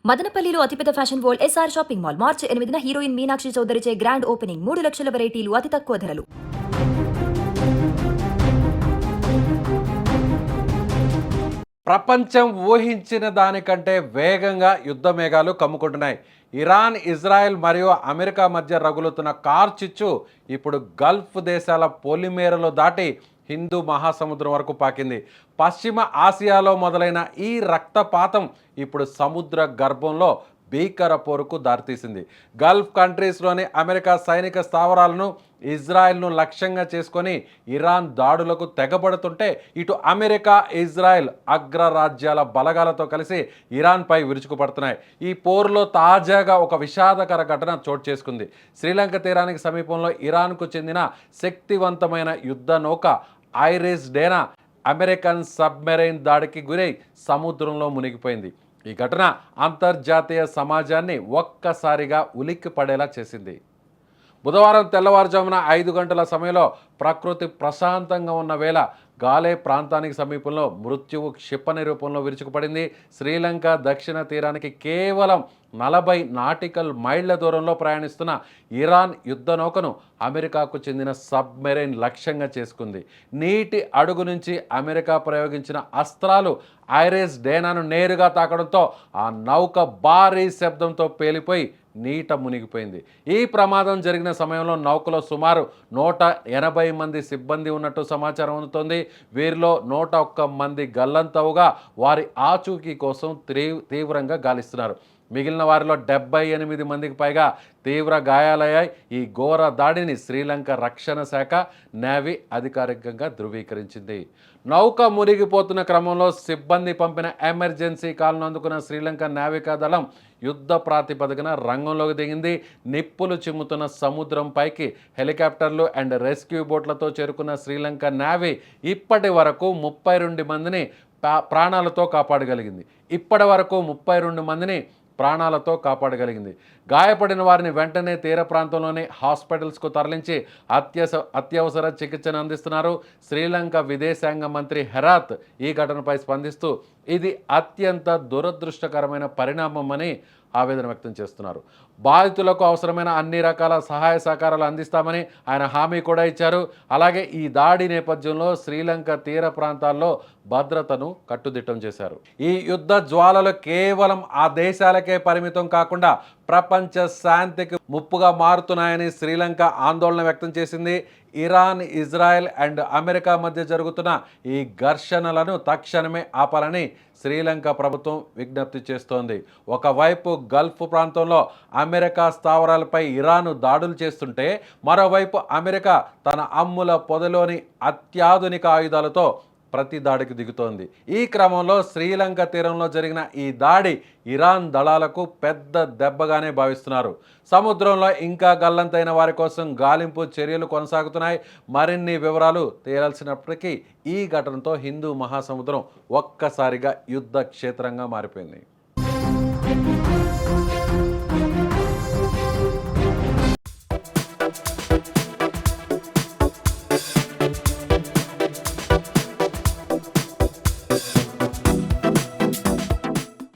మదనపల్లిలో అతిపెద్ద fashion world SR shopping mall March heroine హీరోయిన్ మీనాక్షి చౌదరిచే గ్రాండ్ ఓపెనింగ్ 3 లక్షల వెరైటీలు అతి తక్కువ ధరలు. ప్రపంచం ఊహించిన దానికంటే వేగంగా యుద్ధ మేఘాలు కమ్ముకుంటున్నాయి. ఇరాన్, ఇజ్రాయెల్ మరియు అమెరికా మధ్య రగులుతున్న కార్చిచ్చు ఇప్పుడు గల్ఫ్ దేశాల పొలిమేరలు దాటి హిందూ మహాసముద్రం వరకు పాకింది. పశ్చిమ ఆసియాలో మొదలైన ఈ రక్తపాతం ఇప్పుడు సముద్ర గర్భంలో భీకర పోరుకు దారితీసింది. గల్ఫ్ కంట్రీస్లోని అమెరికా సైనిక స్థావరాలను, ఇజ్రాయెల్ను లక్ష్యంగా చేసుకొని ఇరాన్ దాడులకు తెగబడుతుంటే, ఇటు అమెరికా, ఇజ్రాయెల్ అగ్రరాజ్యాల బలగాలతో కలిసి ఇరాన్పై విరుచుకుపడుతున్నాయి. ఈ పోరులో తాజాగా ఒక విషాదకర ఘటన చోటు చేసుకుంది. శ్రీలంక తీరానికి సమీపంలో ఇరాన్కు చెందిన శక్తివంతమైన యుద్ధ నౌక ఐరిస్ డేనా అమెరికన్ సబ్మెరైన్ దాడికి గురై సముద్రంలో మునిగిపోయింది. ఈ ఘటన అంతర్జాతీయ సమాజాన్ని ఒక్కసారిగా ఉలిక్కి పడేలా చేసింది. బుధవారం తెల్లవారుజామున 5 గంటల సమయంలో ప్రకృతి ప్రశాంతంగా ఉన్న వేళ గాలే ప్రాంతానికి సమీపంలో మృత్యువు క్షిపణి రూపంలో విరుచుకుపడింది. శ్రీలంక దక్షిణ తీరానికి కేవలం 40 నాటికల్ మైళ్ళ దూరంలో ప్రయాణిస్తున్న ఇరాన్ యుద్ధ నౌకను అమెరికాకు చెందిన సబ్మెరైన్ లక్ష్యంగా చేసుకుంది. నీటి అడుగు నుంచి అమెరికా ప్రయోగించిన అస్త్రాలు ఐరిస్ డేనాను నేరుగా తాకడంతో ఆ నౌక భారీ శబ్దంతో పేలిపోయి నీట మునిగిపోయింది. ఈ ప్రమాదం జరిగిన సమయంలో నౌకలో సుమారు 180 మంది సిబ్బంది ఉన్నట్టు సమాచారం అందుతోంది. వీరిలో 101 మంది గల్లంతవుగా వారి ఆచూకీ కోసం తీవ్రంగా గాలిస్తున్నారు. మిగిలిన వారిలో 78 మందికి పైగా తీవ్ర గాయాలయ్యాయి. ఈ ఘోర దాడిని శ్రీలంక రక్షణ శాఖ, నేవీ అధికారికంగా ధృవీకరించింది. నౌక మునిగిపోతున్న క్రమంలో సిబ్బంది పంపిన ఎమర్జెన్సీ కాల్ను అందుకున్న శ్రీలంక నావికా దళం యుద్ధ ప్రాతిపదికన రంగంలోకి దిగింది. నిప్పులు చిమ్ముతున్న సముద్రం పైకి హెలికాప్టర్లు అండ్ రెస్క్యూ బోట్లతో చేరుకున్న శ్రీలంక నేవీ ఇప్పటి వరకు 32 మందిని ప్రాణాలతో కాపాడగలిగింది. గాయపడిన వారిని వెంటనే తీర ప్రాంతంలోని హాస్పిటల్స్కు తరలించి అత్యవసర చికిత్సను అందిస్తున్నారు. శ్రీలంక విదేశాంగ మంత్రి హెరాత్ ఈ ఘటనపై స్పందిస్తూ ఇది అత్యంత దురదృష్టకరమైన పరిణామమని ఆవేదన వ్యక్తం చేస్తున్నారు. బాధితులకు అవసరమైన అన్ని రకాల సహాయ సహకారాలు అందిస్తామని ఆయన హామీ కూడా ఇచ్చారు. అలాగే ఈ దాడి నేపథ్యంలో శ్రీలంక తీర ప్రాంతాల్లో భద్రతను కట్టుదిట్టం చేశారు. ఈ యుద్ధ జ్వాలలు కేవలం ఆ దేశాలకే పరిమితం కాకుండా ప్రపంచ శాంతికి ముప్పుగా మారుతున్నాయని శ్రీలంక ఆందోళన వ్యక్తం చేసింది. ఇరాన్, ఇజ్రాయెల్ అండ్ అమెరికా మధ్య జరుగుతున్న ఈ ఘర్షణలను తక్షణమే ఆపాలని శ్రీలంక ప్రభుత్వం విజ్ఞప్తి చేస్తోంది. ఒకవైపు గల్ఫ్ ప్రాంతంలో అమెరికా స్థావరాలపై ఇరాన్ దాడులు చేస్తుంటే, మరోవైపు అమెరికా తన అమ్ముల పొదలోని అత్యాధునిక ఆయుధాలతో ప్రతి దాడికి దిగుతోంది. ఈ క్రమంలో శ్రీలంక తీరంలో జరిగిన ఈ దాడి ఇరాన్ దళాలకు పెద్ద దెబ్బగానే భావిస్తున్నారు. సముద్రంలో ఇంకా గల్లంతైన వారి కోసం గాలింపు చర్యలు కొనసాగుతున్నాయి. మరిన్ని వివరాలు తేలాల్సినప్పటికీ ఈ ఘటనతో హిందూ మహాసముద్రం ఒక్కసారిగా యుద్ధ క్షేత్రంగా మారిపోయింది.